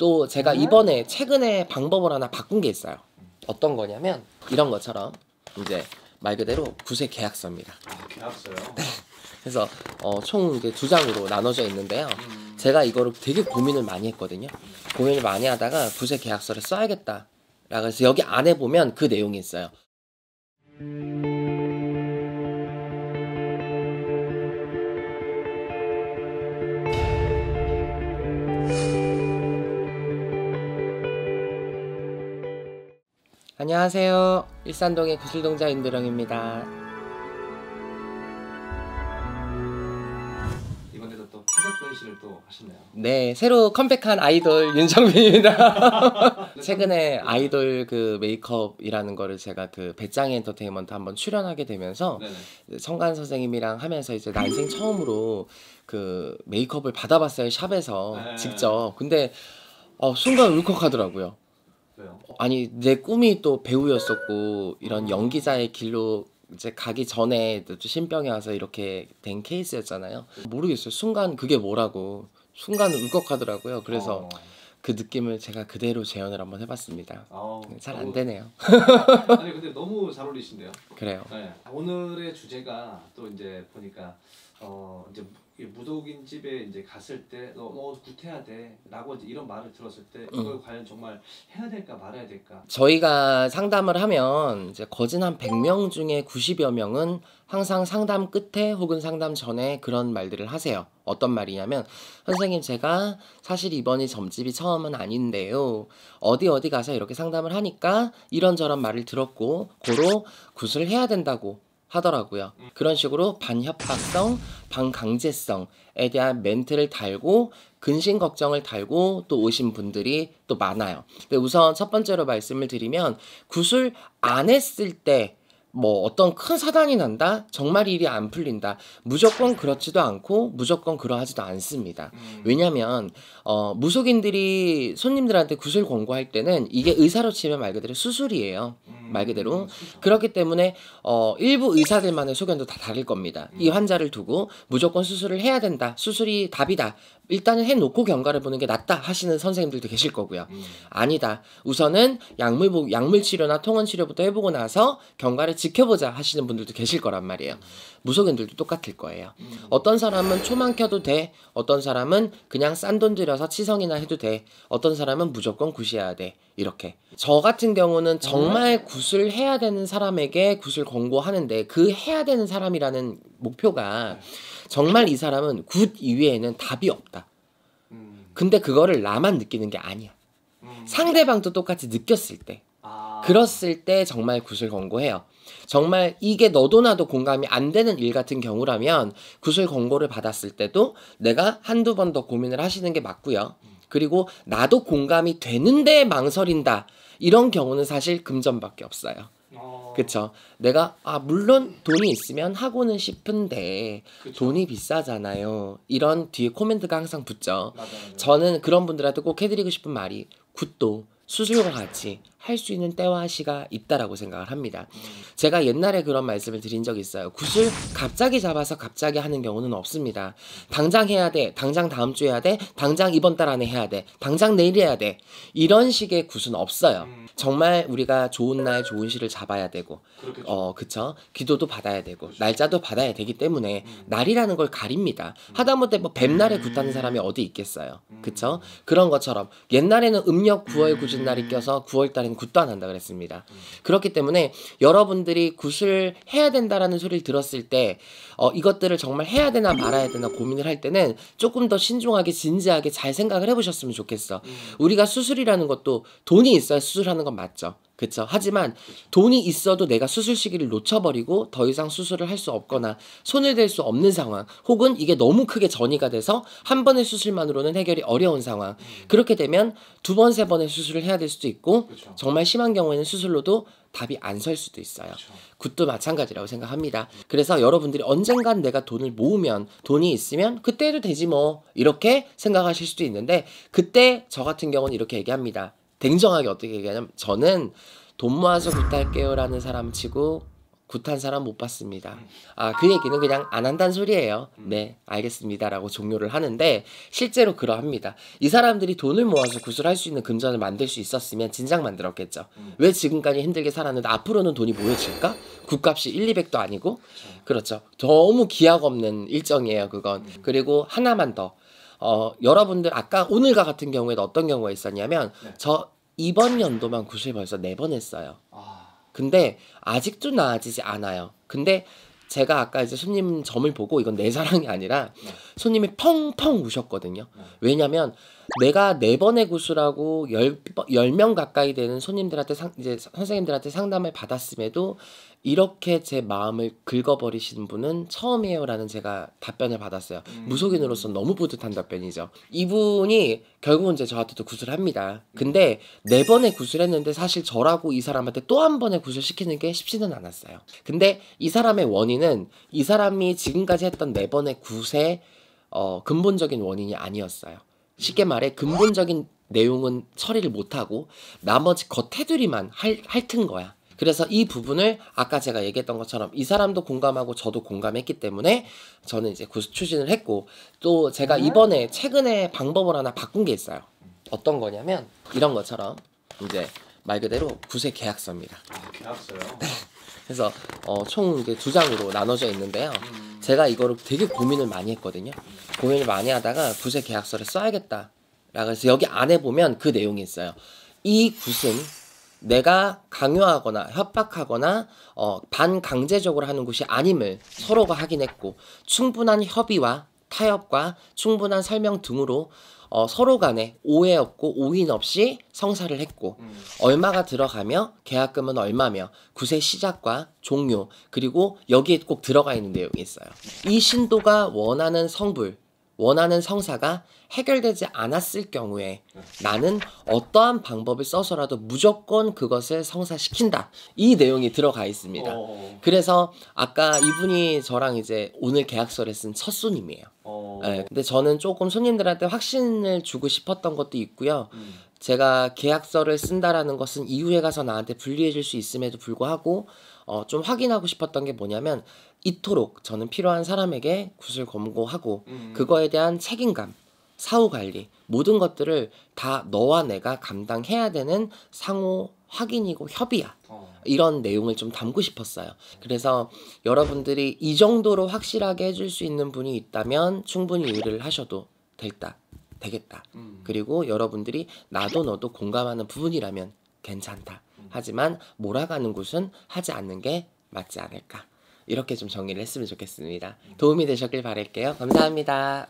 또 제가 이번에 최근에 방법을 하나 바꾼 게 있어요. 어떤 거냐면 이런 것처럼 이제 말 그대로 구세 계약서입니다. 아, 계약서요? 네. 그래서 총 이제 2장으로 나눠져 있는데요. 제가 이거를 되게 고민을 많이 했거든요. 고민을 많이 하다가 구세 계약서를 써야겠다. 그래서 여기 안에 보면 그 내용이 있어요. 안녕하세요. 일산동의 구슬동자 임드령입니다. 이번에도 또 타격 변신을 또 하셨네요. 네, 새로 컴백한 아이돌 윤정빈입니다. 최근에 아이돌 그 메이크업이라는 거를 제가 그 배짱이 엔터테인먼트 한번 출연하게 되면서 네네. 성관 선생님이랑 하면서 이제 난생 처음으로 그 메이크업을 받아봤어요, 샵에서 네. 직접. 근데 순간 울컥하더라고요. 왜요? 아니 내 꿈이 또 배우였었고 이런 연기자의 길로 이제 가기 전에 또 신병에 와서 이렇게 된 케이스였잖아요. 모르겠어요. 순간 그게 뭐라고 순간 울컥하더라고요. 그래서 그 느낌을 제가 그대로 재현을 한번 해봤습니다. 잘 안 되네요. 아니 근데 너무 잘 어울리신데요. 그래요. 네. 오늘의 주제가 또 이제 보니까 이제 무속인 집에 이제 갔을 때 너 구태야 돼라고 이제 이런 말을 들었을 때 이걸 과연 정말 해야 될까 말아야 될까? 저희가 상담을 하면 이제 거진 한 100명 중에 90여 명은 항상 상담 끝에 혹은 상담 전에 그런 말들을 하세요. 어떤 말이냐면 선생님 제가 사실 이번이 점집이 처음은 아닌데요. 어디 가서 이렇게 상담을 하니까 이런저런 말을 들었고 고로 굿을 해야 된다고 하더라고요. 그런 식으로 반협박성, 반강제성에 대한 멘트를 달고 근심 걱정을 달고 또 오신 분들이 또 많아요. 근데 우선 첫 번째로 말씀을 드리면 굿을 안 했을 때 뭐 어떤 큰 사단이 난다? 정말 일이 안 풀린다. 무조건 그렇지도 않고 무조건 그러하지도 않습니다. 왜냐면 무속인들이 손님들한테 굿을 권고할 때는 이게 의사로 치면 말 그대로 수술이에요. 말 그대로. 그렇기 때문에 일부 의사들만의 소견도 다 다를 겁니다. 이 환자를 두고 무조건 수술을 해야 된다. 수술이 답이다. 일단은 해놓고 경과를 보는 게 낫다 하시는 선생님들도 계실 거고요. 아니다. 우선은 약물 치료나 통원 치료부터 해보고 나서 경과를 지켜보자 하시는 분들도 계실 거란 말이에요. 무속인들도 똑같을 거예요. 어떤 사람은 초만 켜도 돼. 어떤 사람은 그냥 싼 돈 들여서 치성이나 해도 돼. 어떤 사람은 무조건 굿이어야 돼. 이렇게. 저 같은 경우는 정말 굿을 해야 되는 사람에게 굿을 권고하는데 그 해야 되는 사람이라는 목표가 정말 이 사람은 굿 이외에는 답이 없다. 근데 그거를 나만 느끼는 게 아니야. 상대방도 똑같이 느꼈을 때. 그랬을 때 정말 굿을 권고해요. 정말 이게 너도 나도 공감이 안 되는 일 같은 경우라면 굿을 권고를 받았을 때도 내가 한두 번 더 고민을 하시는 게 맞고요. 그리고 나도 공감이 되는데 망설인다. 이런 경우는 사실 금전밖에 없어요. 그쵸? 내가 물론 돈이 있으면 하고는 싶은데 그쵸. 돈이 비싸잖아요. 이런 뒤에 코멘트가 항상 붙죠. 맞아요. 저는 그런 분들한테 꼭 해드리고 싶은 말이 굿도 수술과 같이 할 수 있는 때와 시가 있다라고 생각을 합니다. 제가 옛날에 그런 말씀을 드린 적이 있어요. 굿을 갑자기 잡아서 갑자기 하는 경우는 없습니다. 당장 해야 돼. 당장 다음 주에 해야 돼. 당장 이번 달 안에 해야 돼. 당장 내일 해야 돼. 이런 식의 굿은 없어요. 정말 우리가 좋은 날 좋은 시를 잡아야 되고 그쵸? 기도도 받아야 되고 날짜도 받아야 되기 때문에 날이라는 걸 가립니다. 하다못해 뭐 뱀날에 굿하는 사람이 어디 있겠어요. 그쵸? 그런 것처럼 옛날에는 음력 9월 굿인 날이 껴서 9월 달에는 굿도 안 한다 그랬습니다. 그렇기 때문에 여러분들이 굿을 해야 된다라는 소리를 들었을 때 이것들을 정말 해야 되나 말아야 되나 고민을 할 때는 조금 더 신중하게 진지하게 잘 생각을 해보셨으면 좋겠어. 우리가 수술이라는 것도 돈이 있어야 수술하는 건 맞죠. 그쵸? 하지만 돈이 있어도 내가 수술 시기를 놓쳐버리고 더 이상 수술을 할 수 없거나 손을 댈 수 없는 상황, 혹은 이게 너무 크게 전이가 돼서 한 번의 수술만으로는 해결이 어려운 상황. 그렇게 되면 두 번, 세 번의 수술을 해야 될 수도 있고 정말 심한 경우에는 수술로도 답이 안 설 수도 있어요. 굿도 마찬가지라고 생각합니다. 그래서 여러분들이 언젠간 내가 돈을 모으면, 돈이 있으면 그때 해도 되지 뭐, 이렇게 생각하실 수도 있는데, 그때 저 같은 경우는 이렇게 얘기합니다. 냉정하게 어떻게 얘기하냐면, 저는 돈 모아서 굿할게요 라는 사람 치고 굿한 사람 못 봤습니다. 그 얘기는 그냥 안 한다는 소리예요. 네, 알겠습니다라고 종료를 하는데 실제로 그러합니다. 이 사람들이 돈을 모아서 구슬할 수 있는 금전을 만들 수 있었으면 진작 만들었겠죠. 왜 지금까지 힘들게 살았는데 앞으로는 돈이 모여질까? 굿값이 1, 200도 아니고? 그렇죠. 너무 기약 없는 일정이에요, 그건. 그리고 하나만 더. 여러분들 아까 오늘과 같은 경우에는 어떤 경우가 있었냐면 네. 저 이번 연도만 구슬 벌써 4번 했어요. 아, 근데 아직도 나아지지 않아요. 근데 제가 아까 이제 손님 점을 보고 이건 내 자랑이 아니라 네. 손님이 펑펑 우셨거든요. 네. 왜냐면 내가 4번의 구슬하고 10명 가까이 되는 손님들한테 이제 선생님들한테 상담을 받았음에도 이렇게 제 마음을 긁어버리시는 분은 처음이에요라는 제가 답변을 받았어요. 무속인으로서 너무 뿌듯한 답변이죠. 이분이 결국은 이제 저한테도 구슬합니다. 근데 4번의 구슬했는데 사실 저라고 이 사람한테 또 한 번의 구슬 시키는 게 쉽지는 않았어요. 근데 이 사람의 원인은 이 사람이 지금까지 했던 4번의 굿의 근본적인 원인이 아니었어요. 쉽게 말해 근본적인 내용은 처리를 못하고 나머지 겉테두리만 핥은 거야. 그래서 이 부분을 아까 제가 얘기했던 것처럼 이 사람도 공감하고 저도 공감했기 때문에 저는 이제 추진을 했고, 또 제가 이번에 최근에 방법을 하나 바꾼 게 있어요. 어떤 거냐면 이런 것처럼 이제 말 그대로 굿의 계약서입니다. 계약서요? 그래서 총 이게 2장으로 나눠져 있는데요. 제가 이거를 되게 고민을 많이 했거든요. 고민을 많이 하다가 굿의 계약서를 써야겠다. 그래서 여기 안에 보면 그 내용이 있어요. 이 굿은 내가 강요하거나 협박하거나 반강제적으로 하는 것이 아님을 서로가 확인했고, 충분한 협의와 타협과 충분한 설명 등으로 서로 간에 오해 없고 오인 없이 성사를 했고, 얼마가 들어가며 계약금은 얼마며 굿의 시작과 종료, 그리고 여기에 꼭 들어가 있는 내용이 있어요. 이 신도가 원하는 성불, 원하는 성사가 해결되지 않았을 경우에 나는 어떠한 방법을 써서라도 무조건 그것을 성사시킨다. 이 내용이 들어가 있습니다. 그래서 아까 이분이 저랑 이제 오늘 계약서를 쓴 첫 손님이에요. 네, 근데 저는 조금 손님들한테 확신을 주고 싶었던 것도 있고요. 제가 계약서를 쓴다라는 것은 이후에 가서 나한테 불리해질 수 있음에도 불구하고 좀 확인하고 싶었던 게 뭐냐면, 이토록 저는 필요한 사람에게 굿을 권고하고 그거에 대한 책임감, 사후관리, 모든 것들을 다 너와 내가 감당해야 되는 상호 확인이고 협의야. 이런 내용을 좀 담고 싶었어요. 그래서 여러분들이 이 정도로 확실하게 해줄 수 있는 분이 있다면 충분히 의뢰를 하셔도 되겠다. 그리고 여러분들이 나도 너도 공감하는 부분이라면 괜찮다. 하지만 몰아가는 곳은 하지 않는 게 맞지 않을까. 이렇게 좀 정리를 했으면 좋겠습니다. 도움이 되셨길 바랄게요. 감사합니다.